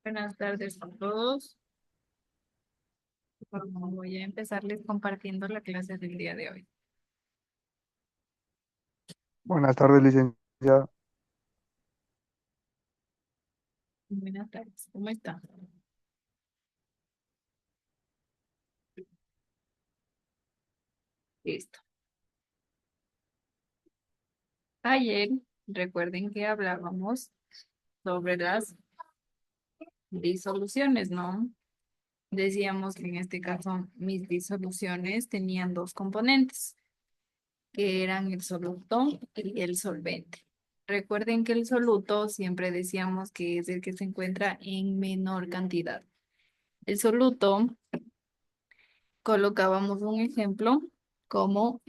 Buenas tardes a todos. Voy a empezarles compartiendo la clase del día de hoy. Buenas tardes, licenciada. Buenas tardes, ¿cómo están? Listo. Ayer, recuerden que hablábamos sobre las disoluciones, ¿no? Decíamos que en este caso mis disoluciones tenían dos componentes, que eran el soluto y el solvente. Recuerden que el soluto siempre decíamos que es el que se encuentra en menor cantidad. El soluto colocábamos un ejemplo como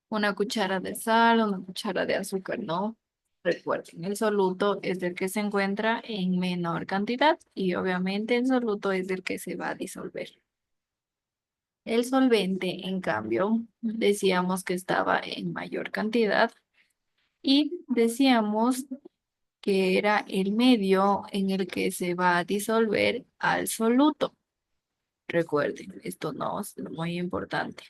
una cuchara de sal, una cuchara de azúcar, ¿no? Recuerden, el soluto es el que se encuentra en menor cantidad y obviamente el soluto es el que se va a disolver. El solvente, en cambio, decíamos que estaba en mayor cantidad y decíamos que era el medio en el que se va a disolver al soluto. Recuerden, esto no es muy importante.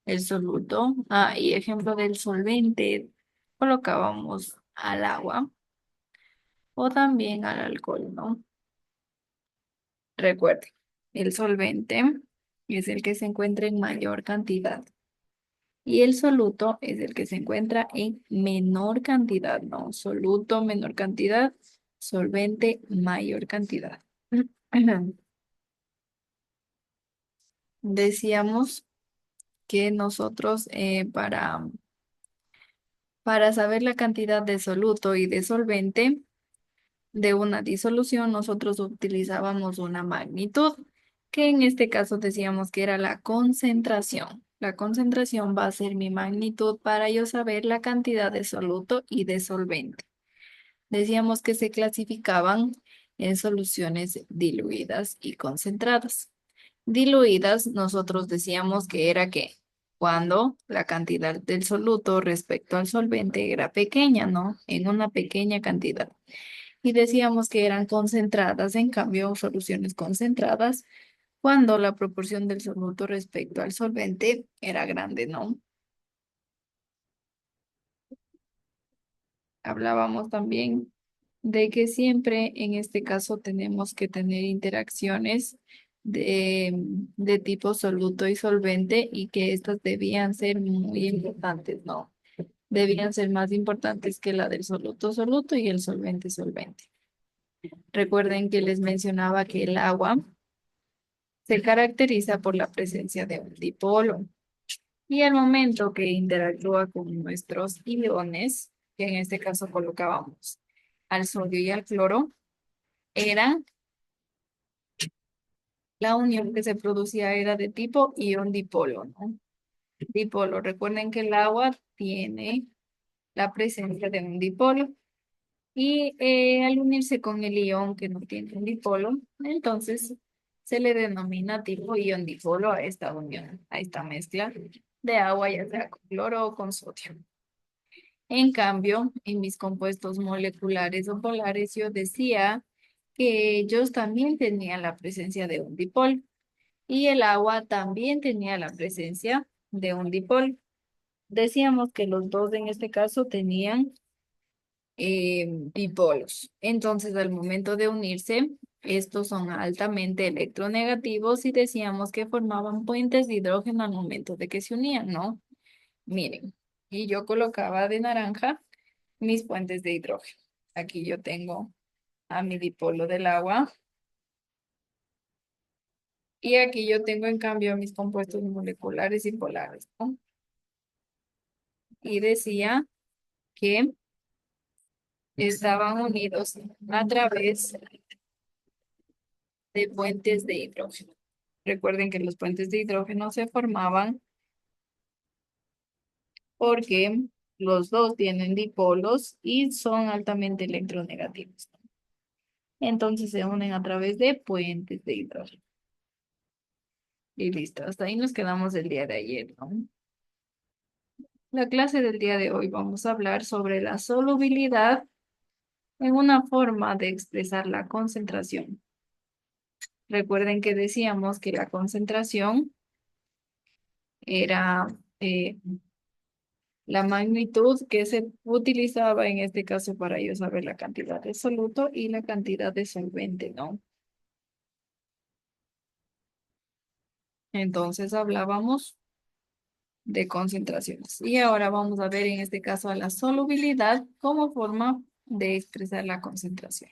El soluto. Y ejemplo del solvente, colocábamos al agua o también al alcohol, ¿no? Recuerden, el solvente es el que se encuentra en mayor cantidad y el soluto es el que se encuentra en menor cantidad, ¿no? Soluto, menor cantidad, solvente, mayor cantidad. Decíamos que nosotros para saber la cantidad de soluto y de solvente, de una disolución, nosotros utilizábamos una magnitud, que en este caso decíamos que era la concentración. La concentración va a ser mi magnitud para yo saber la cantidad de soluto y de solvente. Decíamos que se clasificaban en soluciones diluidas y concentradas. Diluidas, nosotros decíamos que era que cuando la cantidad del soluto respecto al solvente era pequeña, ¿no? En una pequeña cantidad y decíamos que eran concentradas, en cambio, soluciones concentradas, cuando la proporción del soluto respecto al solvente era grande, ¿no? Hablábamos también de que siempre en este caso tenemos que tener interacciones de tipo soluto y solvente y que estas debían ser muy importantes, ¿no? Debían ser más importantes que la del soluto soluto y el solvente solvente. Recuerden que les mencionaba que el agua se caracteriza por la presencia de un dipolo y al momento que interactúa con nuestros iones, que en este caso colocábamos al sodio y al cloro, era la unión que se producía era de tipo ion dipolo, ¿no? Dipolo. Recuerden que el agua tiene la presencia de un dipolo y al unirse con el ion que no tiene un dipolo, entonces se le denomina tipo ion dipolo a esta unión, a esta mezcla de agua, ya sea con cloro o con sodio. En cambio, en mis compuestos moleculares o polares, yo decía que ellos también tenían la presencia de un dipolo y el agua también tenía la presencia de un dipolo. Decíamos que los dos en este caso tenían dipolos. Entonces, al momento de unirse, estos son altamente electronegativos y decíamos que formaban puentes de hidrógeno al momento de que se unían, ¿no? Miren, y yo colocaba de naranja mis puentes de hidrógeno. Aquí yo tengo a mi dipolo del agua y aquí yo tengo en cambio mis compuestos moleculares y polares, ¿no? Y decía que estaban unidos a través de puentes de hidrógeno. Recuerden que los puentes de hidrógeno se formaban porque los dos tienen dipolos y son altamente electronegativos. Entonces se unen a través de puentes de hidrógeno. Y listo, hasta ahí nos quedamos el día de ayer, ¿no? La clase del día de hoy vamos a hablar sobre la solubilidad en una forma de expresar la concentración. Recuerden que decíamos que la concentración era la magnitud que se utilizaba en este caso para yo saber la cantidad de soluto y la cantidad de solvente, ¿no? Entonces hablábamos de concentraciones. Y ahora vamos a ver en este caso a la solubilidad como forma de expresar la concentración.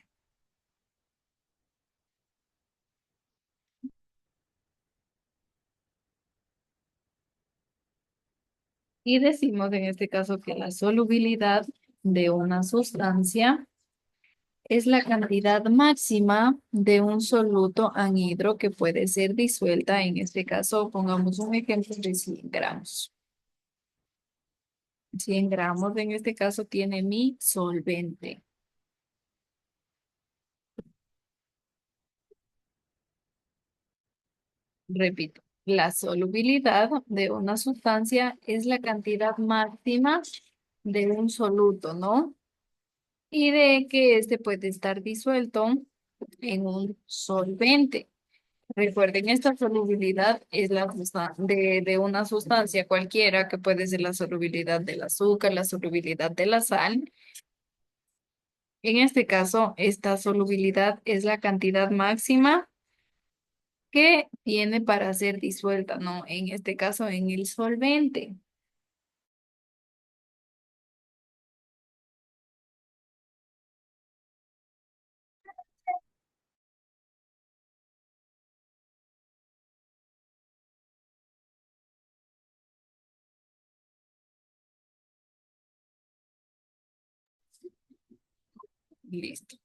Y decimos en este caso que la solubilidad de una sustancia es la cantidad máxima de un soluto anhidro que puede ser disuelta. En este caso, pongamos un ejemplo de 100 gramos. 100 gramos en este caso tiene mi solvente. Repito, la solubilidad de una sustancia es la cantidad máxima de un soluto, ¿no? Y de que este puede estar disuelto en un solvente. Recuerden, esta solubilidad es de una sustancia cualquiera, que puede ser la solubilidad del azúcar, la solubilidad de la sal. En este caso, esta solubilidad es la cantidad máxima que tiene para ser disuelta, ¿no? En este caso, en el solvente. Listo.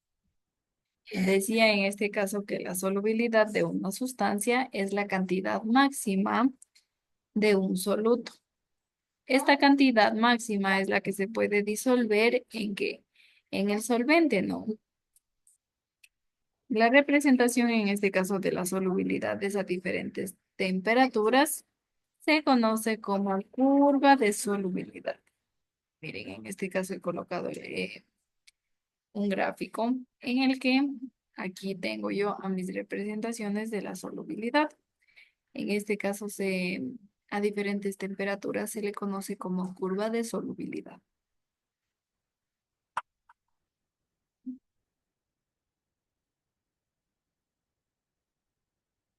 Decía en este caso que la solubilidad de una sustancia es la cantidad máxima de un soluto. Esta cantidad máxima es la que se puede disolver en qué? En el solvente, ¿no? La representación en este caso de la solubilidad a diferentes temperaturas se conoce como curva de solubilidad. Miren, en este caso he colocado un gráfico en el que aquí tengo yo a mis representaciones de la solubilidad. En este caso a diferentes temperaturas se le conoce como curva de solubilidad.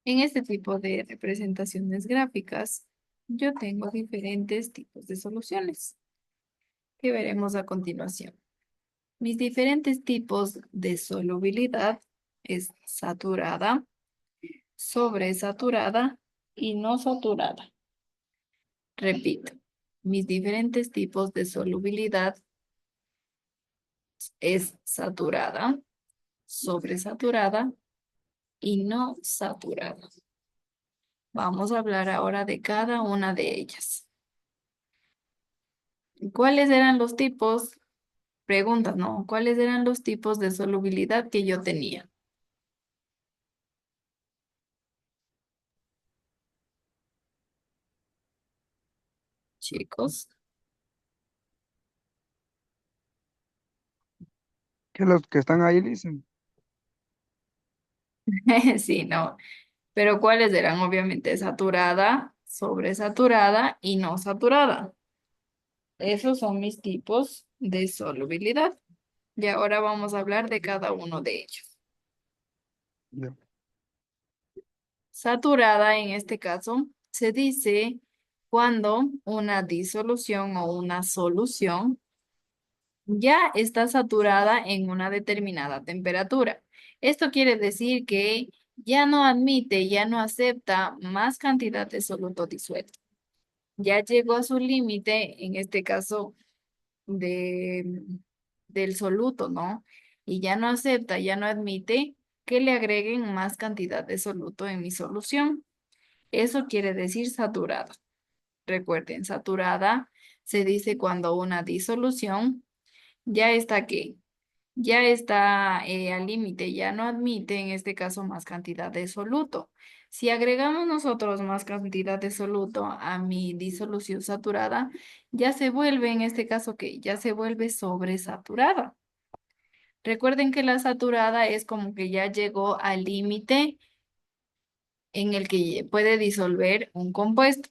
En este tipo de representaciones gráficas, yo tengo diferentes tipos de soluciones que veremos a continuación. Mis diferentes tipos de solubilidad es saturada, sobresaturada y no saturada. Repito, mis diferentes tipos de solubilidad es saturada, sobresaturada y no saturada. Vamos a hablar ahora de cada una de ellas. ¿Cuáles eran los tipos? Preguntas, ¿no? ¿Cuáles eran los tipos de solubilidad que yo tenía, chicos? Que los que están ahí dicen Sí, no. Pero ¿cuáles eran? Obviamente saturada, sobresaturada y no saturada. Esos son mis tipos de solubilidad. Y ahora vamos a hablar de cada uno de ellos. ya, Saturada, en este caso, se dice cuando una disolución o una solución ya está saturada en una determinada temperatura. Esto quiere decir que ya no admite, ya no acepta más cantidad de soluto disuelto. Ya llegó a su límite, en este caso, de, del soluto, ¿no? Y ya no acepta, ya no admite que le agreguen más cantidad de soluto en mi solución. Eso quiere decir saturada. Recuerden, saturada se dice cuando una disolución ya está aquí, ya está al límite, ya no admite en este caso más cantidad de soluto. Si agregamos nosotros más cantidad de soluto a mi disolución saturada, ya se vuelve en este caso que ya se vuelve sobresaturada. Recuerden que la saturada es como que ya llegó al límite en el que puede disolver un compuesto.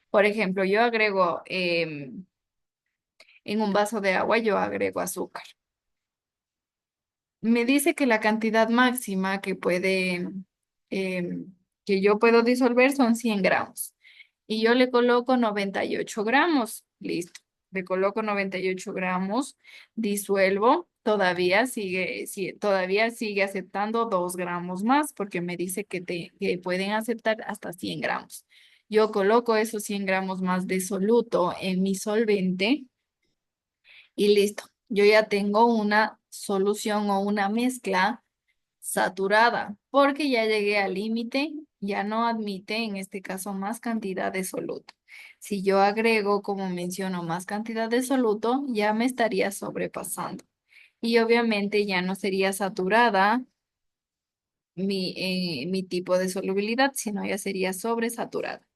Por ejemplo, yo agrego en un vaso de agua, yo agrego azúcar. Me dice que la cantidad máxima que yo puedo disolver son 100 gramos. Y yo le coloco 98 gramos. Listo. Le coloco 98 gramos, disuelvo, todavía sigue aceptando 2 gramos más porque me dice que pueden aceptar hasta 100 gramos. Yo coloco esos 100 gramos más de soluto en mi solvente y listo. Yo ya tengo una solución o una mezcla saturada, porque ya llegué al límite, ya no admite en este caso más cantidad de soluto. Si yo agrego, como menciono, más cantidad de soluto, ya me estaría sobrepasando. Y obviamente ya no sería saturada mi tipo de solubilidad, sino ya sería sobresaturada.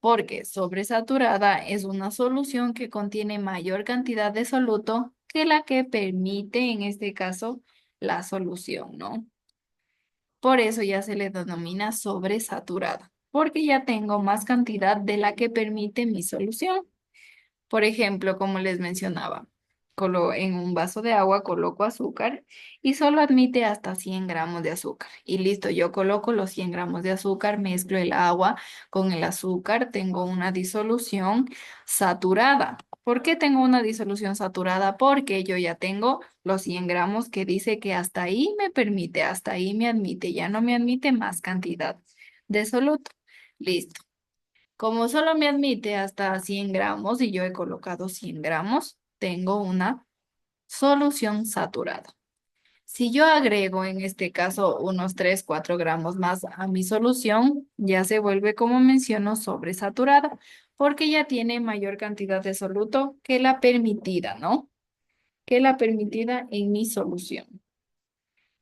Porque sobresaturada es una solución que contiene mayor cantidad de soluto que la que permite, en este caso, la solución, ¿no? Por eso ya se le denomina sobresaturada, porque ya tengo más cantidad de la que permite mi solución. Por ejemplo, como les mencionaba, en un vaso de agua coloco azúcar y solo admite hasta 100 gramos de azúcar. Y listo, yo coloco los 100 gramos de azúcar, mezclo el agua con el azúcar, tengo una disolución saturada. ¿Por qué tengo una disolución saturada? Porque yo ya tengo los 100 gramos que dice que hasta ahí me permite, hasta ahí me admite, ya no me admite más cantidad de soluto. Listo. Como solo me admite hasta 100 gramos y yo he colocado 100 gramos, tengo una solución saturada. Si yo agrego en este caso unos 3 4 gramos más a mi solución, ya se vuelve, como menciono, sobresaturada, porque ya tiene mayor cantidad de soluto que la permitida, ¿no? Que la permitida en mi solución.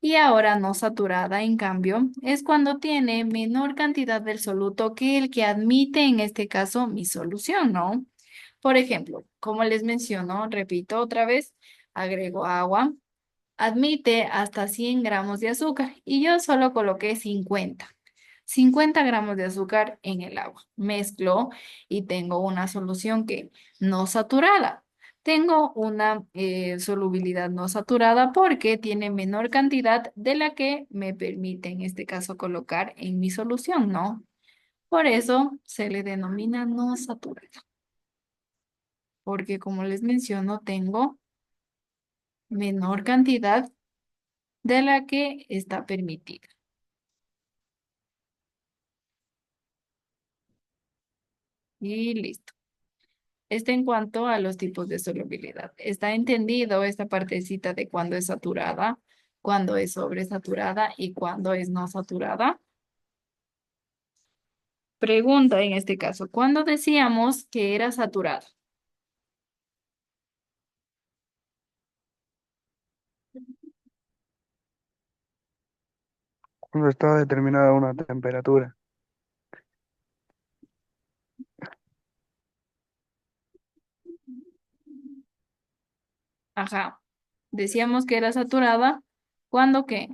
Y ahora no saturada, en cambio, es cuando tiene menor cantidad del soluto que el que admite, en este caso, mi solución, ¿no? Por ejemplo, como les menciono, repito otra vez, agrego agua, admite hasta 100 gramos de azúcar y yo solo coloqué 50 gramos de azúcar en el agua. Mezclo y tengo una solución que no saturada. Tengo una solubilidad no saturada porque tiene menor cantidad de la que me permite en este caso colocar en mi solución, ¿no? Por eso se le denomina no saturada, porque como les menciono, tengo menor cantidad de la que está permitida. Y listo. Este en cuanto a los tipos de solubilidad. ¿Está entendido esta partecita de cuándo es saturada, cuándo es sobresaturada y cuándo es no saturada? Pregunta en este caso, ¿cuándo decíamos que era saturada? Cuando está determinada una temperatura. Ajá. Decíamos que era saturada. ¿Cuándo qué?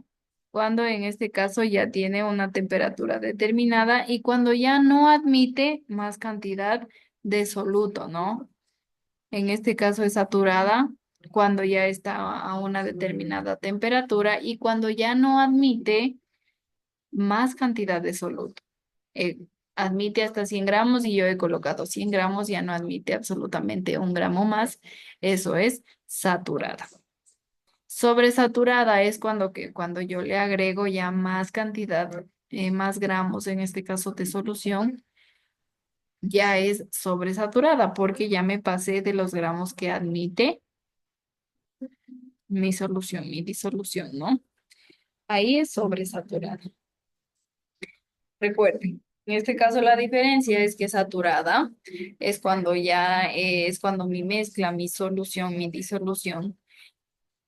Cuando en este caso ya tiene una temperatura determinada y cuando ya no admite más cantidad de soluto, ¿no? En este caso es saturada cuando ya está a una determinada temperatura y cuando ya no admite más cantidad de soluto. Eh, Admite hasta 100 gramos y yo he colocado 100 gramos, ya no admite absolutamente un gramo más. Eso es saturada. Sobresaturada es cuando yo le agrego ya más cantidad, más gramos, en este caso de solución, ya es sobresaturada porque ya me pasé de los gramos que admite mi solución, mi disolución, ¿no? Ahí es sobresaturada. Recuerden, en este caso la diferencia es que saturada es cuando es cuando mi mezcla, mi solución, mi disolución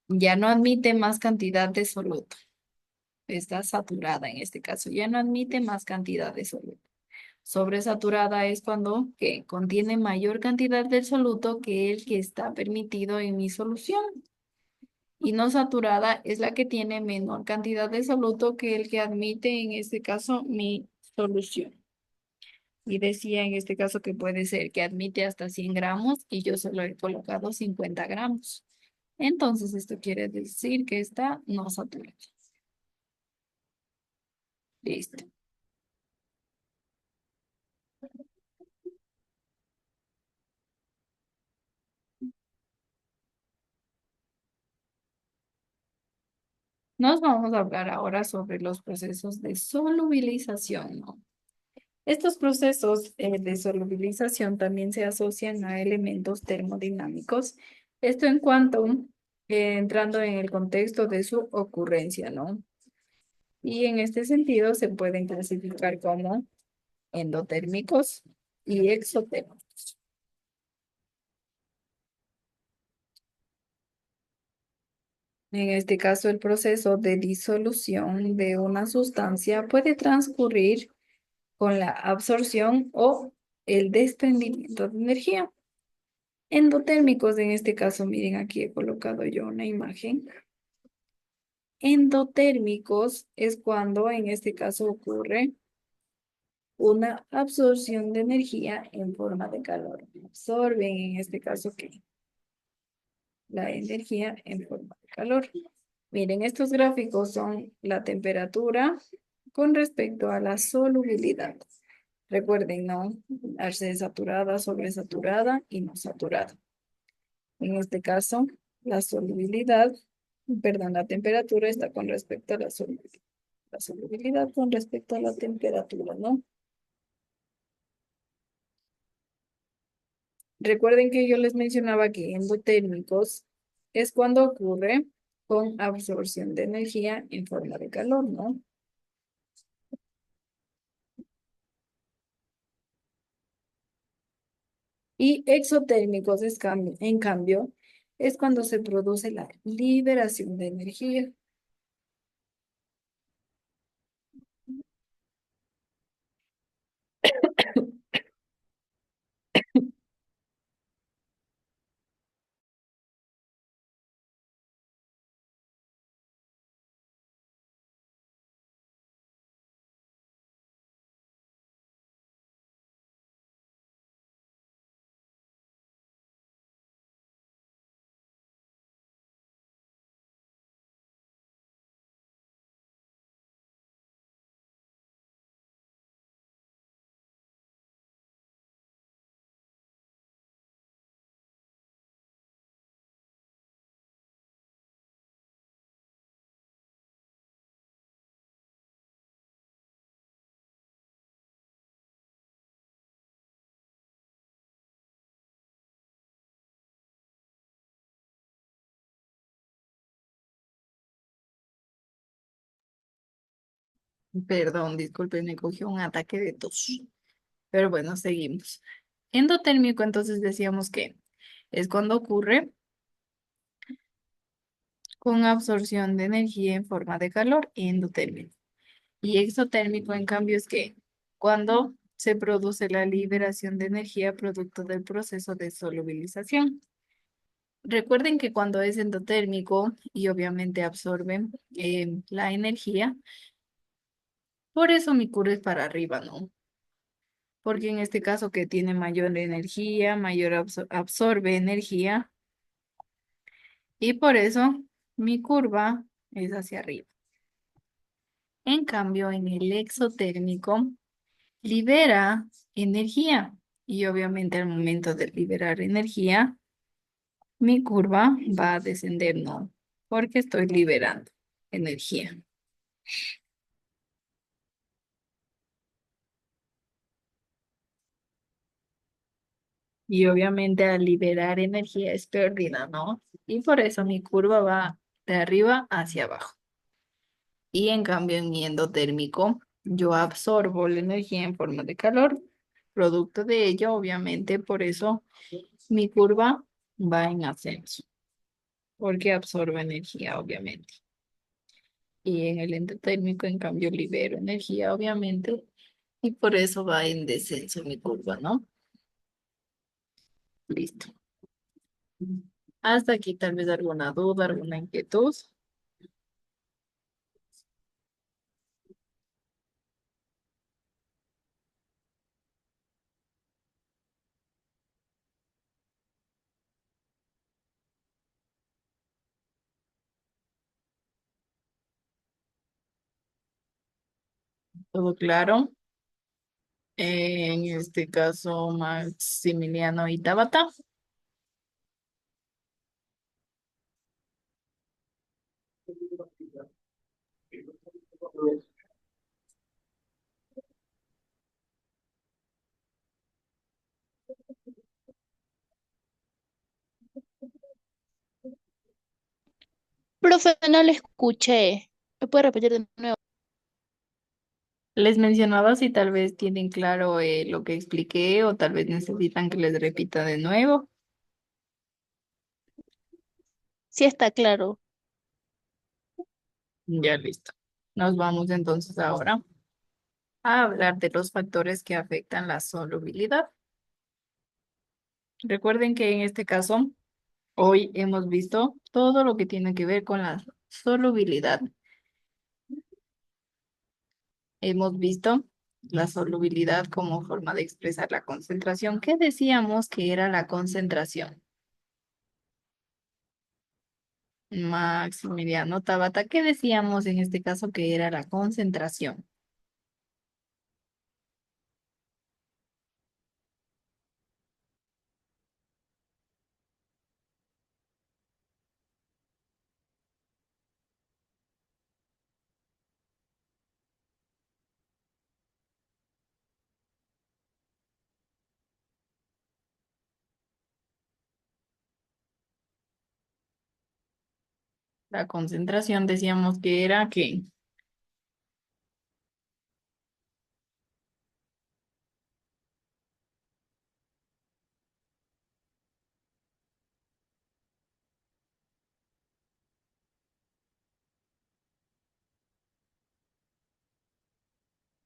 ya no admite más cantidad de soluto. Está saturada en este caso, ya no admite más cantidad de soluto. Sobresaturada es cuando que contiene mayor cantidad del soluto que el que está permitido en mi solución. Y no saturada es la que tiene menor cantidad de soluto que el que admite, en este caso, mi solución. Y decía en este caso que puede ser que admite hasta 100 gramos y yo solo he colocado 50 gramos. Entonces esto quiere decir que está no saturada. Listo. Nos vamos a hablar ahora sobre los procesos de solubilización, ¿no? Estos procesos de solubilización también se asocian a elementos termodinámicos. Esto en cuanto, entrando en el contexto de su ocurrencia, ¿no? Y en este sentido se pueden clasificar como endotérmicos y exotérmicos. En este caso, el proceso de disolución de una sustancia puede transcurrir con la absorción o el desprendimiento de energía. Endotérmicos, en este caso, miren, aquí he colocado yo una imagen. Endotérmicos es cuando en este caso ocurre una absorción de energía en forma de calor. Absorben en este caso que la energía en forma de calor. Miren, estos gráficos son la temperatura con respecto a la solubilidad. Recuerden, ¿no? Darse saturada, sobresaturada y no saturada. En este caso, la solubilidad, perdón, la temperatura está con respecto a la solubilidad. La solubilidad con respecto a la temperatura, ¿no? Recuerden que yo les mencionaba que endotérmicos es cuando ocurre con absorción de energía en forma de calor, ¿no? Y exotérmicos en cambio, es cuando se produce la liberación de energía. Perdón, disculpen, me cogió un ataque de tos. Pero bueno, seguimos. Endotérmico, entonces decíamos que es cuando ocurre con absorción de energía en forma de calor, endotérmico. Y exotérmico, en cambio, es que cuando se produce la liberación de energía producto del proceso de solubilización. Recuerden que cuando es endotérmico y obviamente absorben la energía, por eso mi curva es para arriba, ¿no? Porque en este caso que tiene mayor energía, mayor absorbe energía y por eso mi curva es hacia arriba. En cambio, en el exotérmico libera energía y obviamente al momento de liberar energía, mi curva va a descender, ¿no? Porque estoy liberando energía. Y obviamente al liberar energía es pérdida, ¿no? Y por eso mi curva va de arriba hacia abajo. Y en cambio en mi endotérmico, yo absorbo la energía en forma de calor. Producto de ello, obviamente, por eso mi curva va en ascenso, porque absorbo energía, obviamente. Y en el endotérmico, en cambio, libero energía, obviamente, y por eso va en descenso mi curva, ¿no? Listo. Hasta aquí tal vez alguna duda, alguna inquietud. ¿Todo claro? En este caso, Maximiliano y Tabata. Profe, no le escuché. ¿Me puede repetir de nuevo? Les mencionaba si tal vez tienen claro lo que expliqué o tal vez necesitan que les repita de nuevo. Sí está claro. Ya listo. Nos vamos entonces ahora a hablar de los factores que afectan la solubilidad. Recuerden que en este caso, hoy hemos visto todo lo que tiene que ver con la solubilidad. Hemos visto la solubilidad como forma de expresar la concentración. ¿Qué decíamos que era la concentración? Maximiliano Tabata, ¿qué decíamos en este caso que era la concentración? La concentración decíamos que era que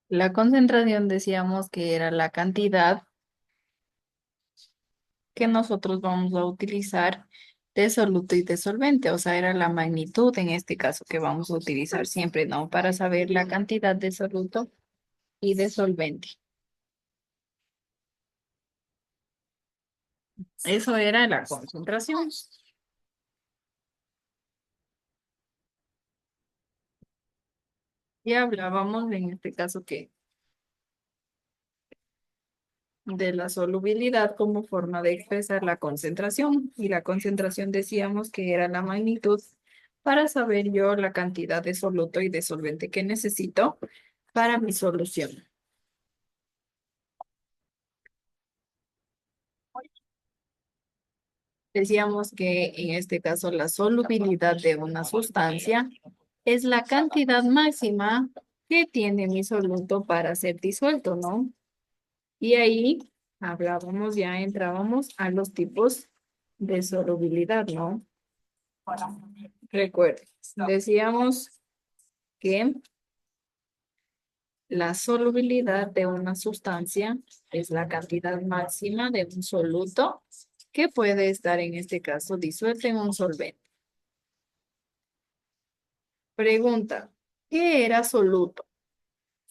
la concentración decíamos que era la cantidad que nosotros vamos a utilizar de soluto y de solvente, o sea, era la magnitud en este caso que vamos a utilizar siempre, ¿no? Para saber la cantidad de soluto y de solvente. Eso era la concentración. Y hablábamos en este caso que de la solubilidad como forma de expresar la concentración. Y la concentración decíamos que era la magnitud para saber yo la cantidad de soluto y de solvente que necesito para mi solución. Decíamos que en este caso la solubilidad de una sustancia es la cantidad máxima que tiene mi soluto para ser disuelto, ¿no? Y ahí hablábamos, ya entrábamos a los tipos de solubilidad, ¿no? Recuerden, decíamos que la solubilidad de una sustancia es la cantidad máxima de un soluto que puede estar en este caso disuelto en un solvente. Pregunta, ¿qué era soluto?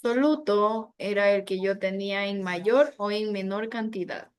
Soluto era el que yo tenía en mayor o en menor cantidad.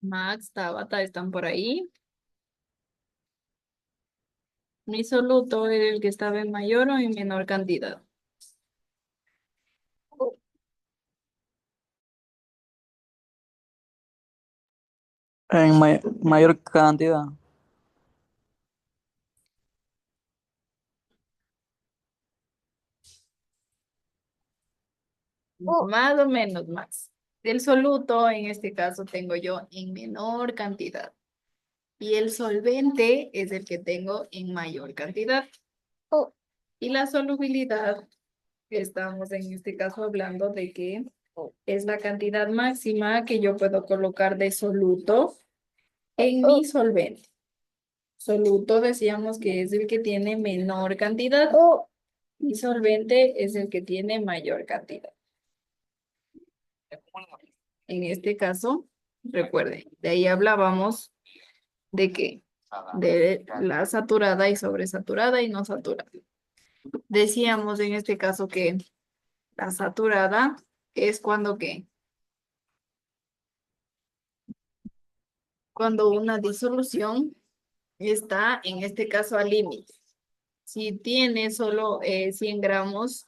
Max, Tabata, ¿están por ahí? Mi soluto era el que estaba en mayor o en menor cantidad. En mayor cantidad. Más o menos más. El soluto, en este caso, tengo yo en menor cantidad. Y el solvente es el que tengo en mayor cantidad. Y la solubilidad, estamos en este caso hablando de que es la cantidad máxima que yo puedo colocar de soluto en mi solvente. Soluto decíamos que es el que tiene menor cantidad y solvente es el que tiene mayor cantidad. En este caso, recuerden, de ahí hablábamos de que de la saturada y sobresaturada y no saturada. Decíamos en este caso que la saturada es cuando ¿qué? Cuando una disolución está en este caso al límite. Si tiene solo 100 gramos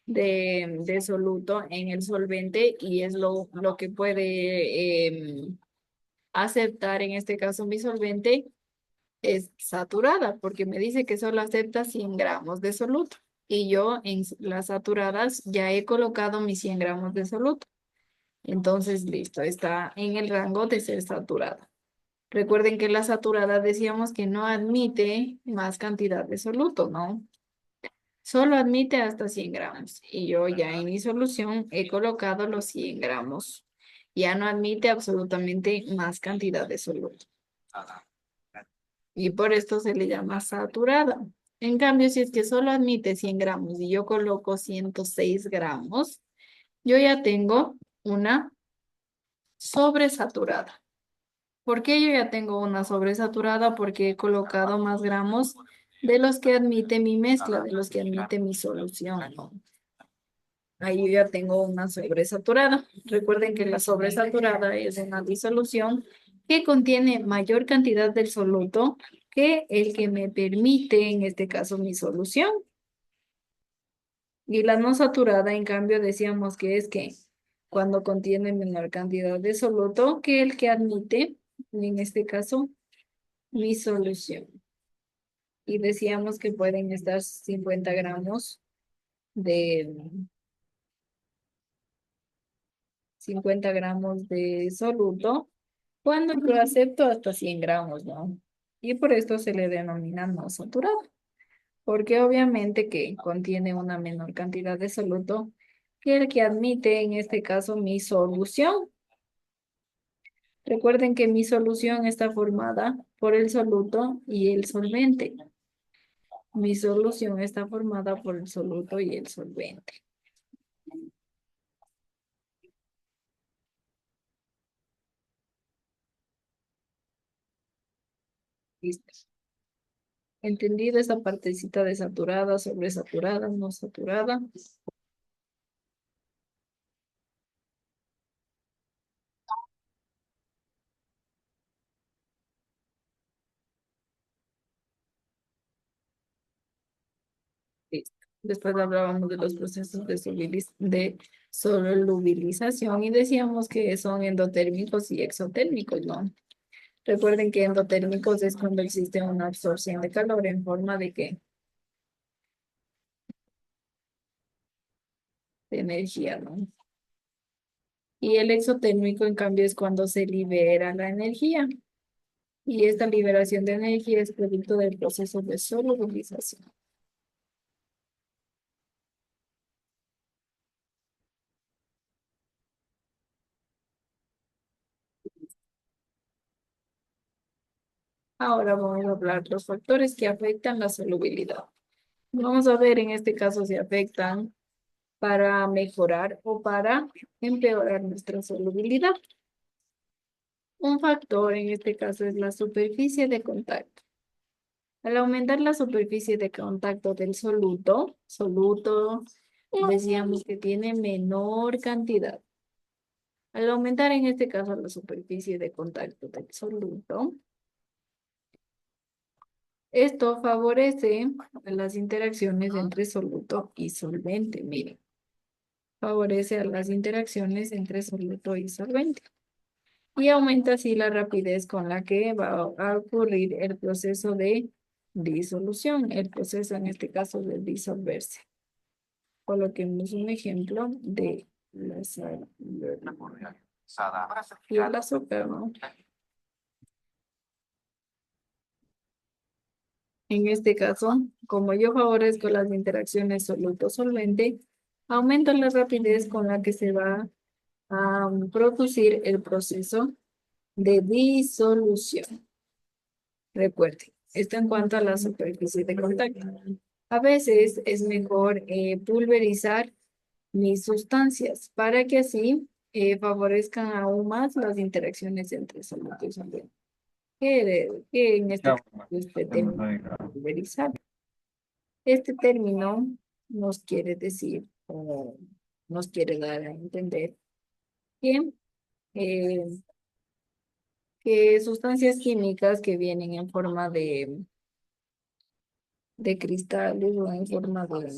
de soluto en el solvente y es lo que puede aceptar en este caso mi solvente, es saturada porque me dice que solo acepta 100 gramos de soluto. Y yo en las saturadas ya he colocado mis 100 gramos de soluto. Entonces, listo, está en el rango de ser saturada. Recuerden que la saturada decíamos que no admite más cantidad de soluto, ¿no? Solo admite hasta 100 gramos. Y yo ya en mi solución he colocado los 100 gramos. Ya no admite absolutamente más cantidad de soluto. Y por esto se le llama saturada. En cambio, si es que solo admite 100 gramos y yo coloco 106 gramos, yo ya tengo una sobresaturada. ¿Por qué yo ya tengo una sobresaturada? Porque he colocado más gramos de los que admite mi mezcla, de los que admite mi solución, ¿no? Ahí yo ya tengo una sobresaturada. Recuerden que la sobresaturada es una disolución que contiene mayor cantidad del soluto que el que me permite, en este caso, mi solución. Y la no saturada, en cambio, decíamos que es que cuando contiene menor cantidad de soluto que el que admite, en este caso, mi solución. Y decíamos que pueden estar 50 gramos de 50 gramos de soluto cuando yo acepto hasta 100 gramos, ¿no? Y por esto se le denomina no saturado, porque obviamente que contiene una menor cantidad de soluto que el que admite, en este caso, mi solución. Recuerden que mi solución está formada por el soluto y el solvente. Mi solución está formada por el soluto y el solvente. Listo. ¿Entendido esa partecita de saturada, sobresaturada, no saturada? Listo. Después hablábamos de los procesos de solubilización y decíamos que son endotérmicos y exotérmicos, ¿no? Recuerden que endotérmicos es cuando existe una absorción de calor en forma de ¿qué? De energía, ¿no? Y el exotérmico, en cambio, es cuando se libera la energía. Y esta liberación de energía es producto del proceso de solubilización. Ahora vamos a hablar de los factores que afectan la solubilidad. Vamos a ver en este caso si afectan para mejorar o para empeorar nuestra solubilidad. Un factor en este caso es la superficie de contacto. Al aumentar la superficie de contacto del soluto decíamos que tiene menor cantidad. Al aumentar en este caso la superficie de contacto del soluto, esto favorece las interacciones entre soluto y solvente. Miren, favorece a las interacciones entre soluto y solvente. y aumenta así la rapidez con la que va a ocurrir el proceso de disolución, el proceso en este caso de disolverse. Coloquemos un ejemplo de la sal y el azúcar, ¿no? En este caso, como yo favorezco las interacciones soluto-solvente, aumento la rapidez con la que se va a producir el proceso de disolución. Recuerden, esto en cuanto a la superficie de contacto. A veces es mejor pulverizar mis sustancias para que así favorezcan aún más las interacciones entre soluto y solvente. Que en este caso este término pulverizar. Este término nos quiere decir o nos quiere dar a entender que, eh, que sustancias químicas que vienen en forma de cristales o en forma de,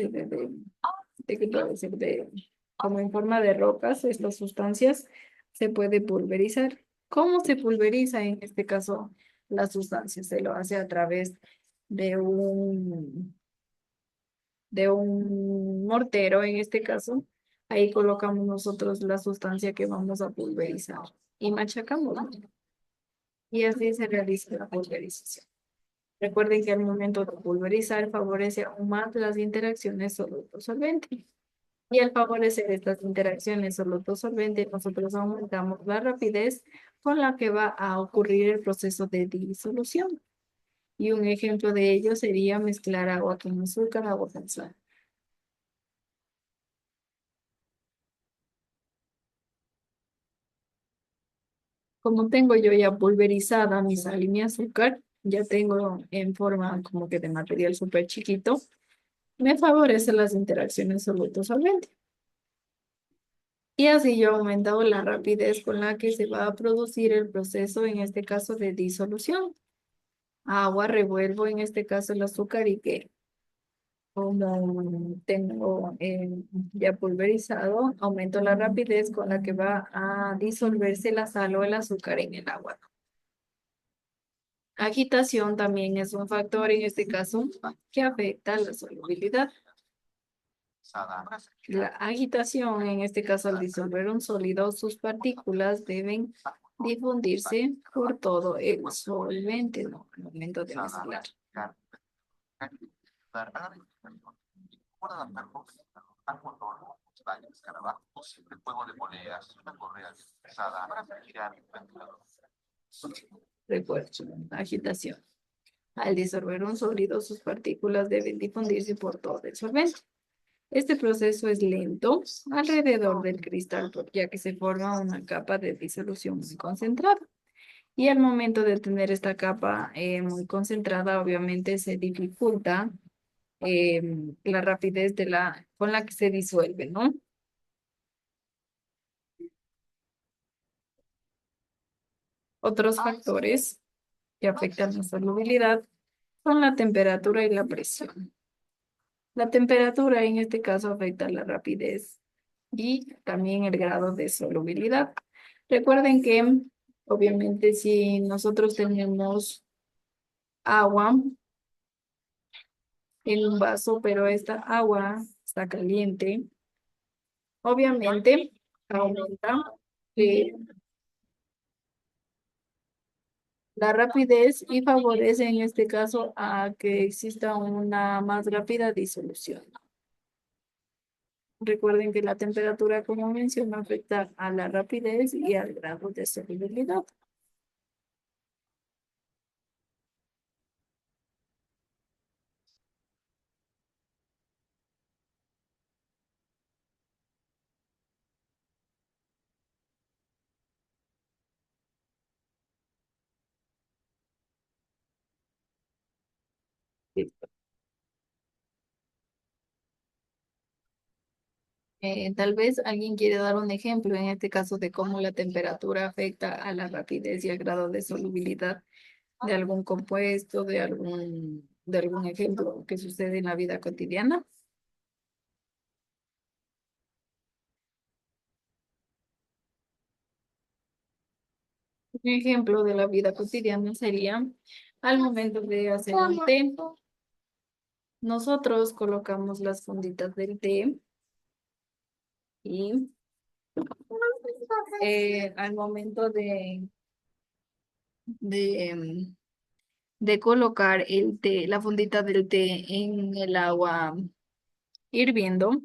de, de, ¿qué puedo decir? Como en forma de rocas, estas sustancias se puede pulverizar. ¿Cómo se pulveriza en este caso la sustancia? Se lo hace a través de un mortero, en este caso. Ahí colocamos nosotros la sustancia que vamos a pulverizar y machacamos, ¿no? Y así se realiza la pulverización. Recuerden que al momento de pulverizar favorece aún más las interacciones soluto-solvente. Y al favorecer estas interacciones soluto-solvente, nosotros aumentamos la rapidez con la que va a ocurrir el proceso de disolución. Y un ejemplo de ello sería mezclar agua con azúcar, agua con sal. Como tengo yo ya pulverizada mi sal y mi azúcar, ya tengo en forma como que de material súper chiquito, me favorece las interacciones soluto-solvente. Y así yo he aumentado la rapidez con la que se va a producir el proceso, en este caso de disolución. Agua, revuelvo en este caso el azúcar y que como tengo ya pulverizado, aumento la rapidez con la que va a disolverse la sal o el azúcar en el agua. Agitación también es un factor en este caso que afecta la solubilidad. La agitación, en este caso al disolver un sólido, sus partículas deben difundirse por todo el solvente, ¿no? Al momento de mezclar. Recuerdo, agitación. Al disolver un sólido, sus partículas deben difundirse por todo el solvente. Este proceso es lento alrededor del cristal, ya que se forma una capa de disolución muy concentrada. Y al momento de tener esta capa muy concentrada, obviamente se dificulta la rapidez con la que se disuelve, ¿no? Otros factores que afectan la solubilidad son la temperatura y la presión. La temperatura en este caso afecta la rapidez y también el grado de solubilidad. Recuerden que obviamente si nosotros tenemos agua en un vaso, pero esta agua está caliente, obviamente aumenta eh, la rapidez y favorece en este caso a que exista una más rápida disolución. Recuerden que la temperatura, como mencioné, afecta a la rapidez y al grado de solubilidad. Tal vez alguien quiere dar un ejemplo en este caso de cómo la temperatura afecta a la rapidez y al grado de solubilidad de algún compuesto, de algún ejemplo que sucede en la vida cotidiana. Un ejemplo de la vida cotidiana sería al momento de hacer un té, nosotros colocamos las funditas del té y al momento de, em, de colocar el té, la fundita del té en el agua hirviendo,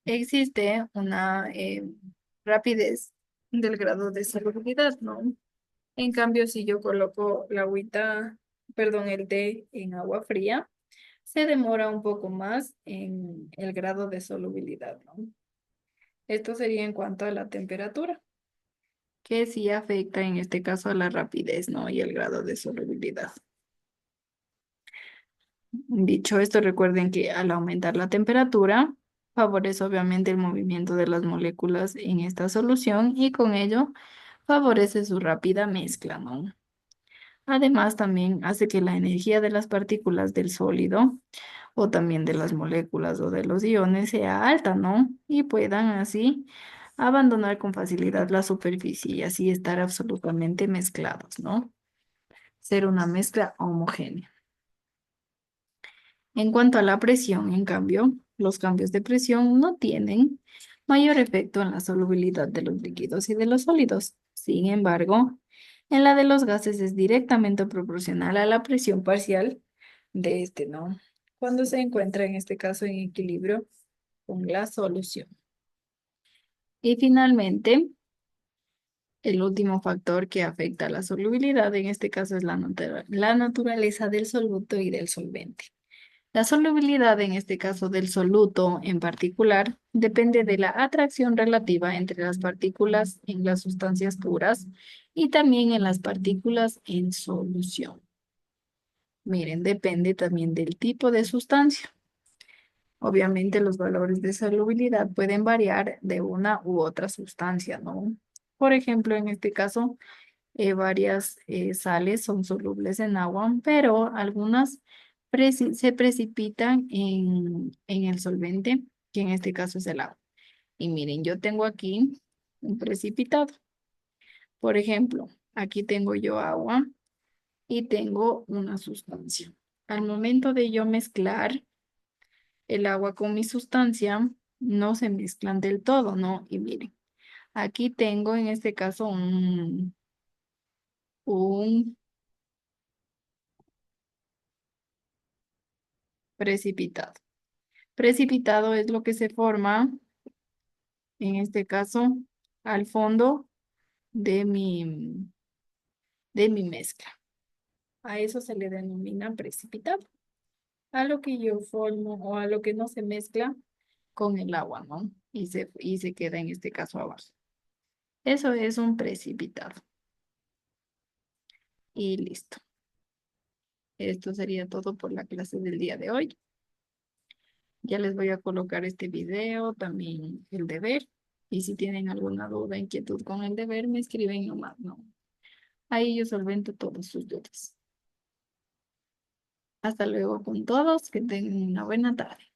existe una rapidez del grado de solubilidad, ¿no? En cambio, si yo coloco la agüita, perdón, el té en agua fría, se demora un poco más en el grado de solubilidad, ¿no? Esto sería en cuanto a la temperatura, que sí afecta en este caso a la rapidez, ¿no? Y el grado de solubilidad. Dicho esto, recuerden que al aumentar la temperatura, favorece obviamente el movimiento de las moléculas en esta solución y con ello favorece su rápida mezcla, ¿no? Además, también hace que la energía de las partículas del sólido o también de las moléculas o de los iones sea alta, ¿no? Y puedan así abandonar con facilidad la superficie y así estar absolutamente mezclados, ¿no? Ser una mezcla homogénea. En cuanto a la presión, en cambio, los cambios de presión no tienen mayor efecto en la solubilidad de los líquidos y de los sólidos. Sin embargo, en la de los gases es directamente proporcional a la presión parcial de este, ¿no? Cuando se encuentra en este caso en equilibrio con la solución. Y finalmente, el último factor que afecta a la solubilidad en este caso es la naturaleza del soluto y del solvente. La solubilidad, en este caso del soluto en particular, depende de la atracción relativa entre las partículas en las sustancias puras y también en las partículas en solución. Miren, depende también del tipo de sustancia. Obviamente los valores de solubilidad pueden variar de una u otra sustancia, ¿no? Por ejemplo, en este caso, varias sales son solubles en agua, pero algunas se precipitan en el solvente, que en este caso es el agua. Y miren, yo tengo aquí un precipitado. Por ejemplo, aquí tengo yo agua y tengo una sustancia. Al momento de yo mezclar el agua con mi sustancia, no se mezclan del todo, ¿no? Y miren, aquí tengo en este caso un precipitado. Precipitado es lo que se forma, en este caso, al fondo de mi mezcla. A eso se le denomina precipitado. A lo que yo formo o a lo que no se mezcla con el agua, ¿no? Y se queda en este caso abajo. Eso es un precipitado. Y listo. Esto sería todo por la clase del día de hoy. Ya les voy a colocar este video, también el deber. Y si tienen alguna duda, inquietud con el deber, me escriben nomás, ¿no? Ahí yo solvento todas sus dudas. Hasta luego con todos, que tengan una buena tarde.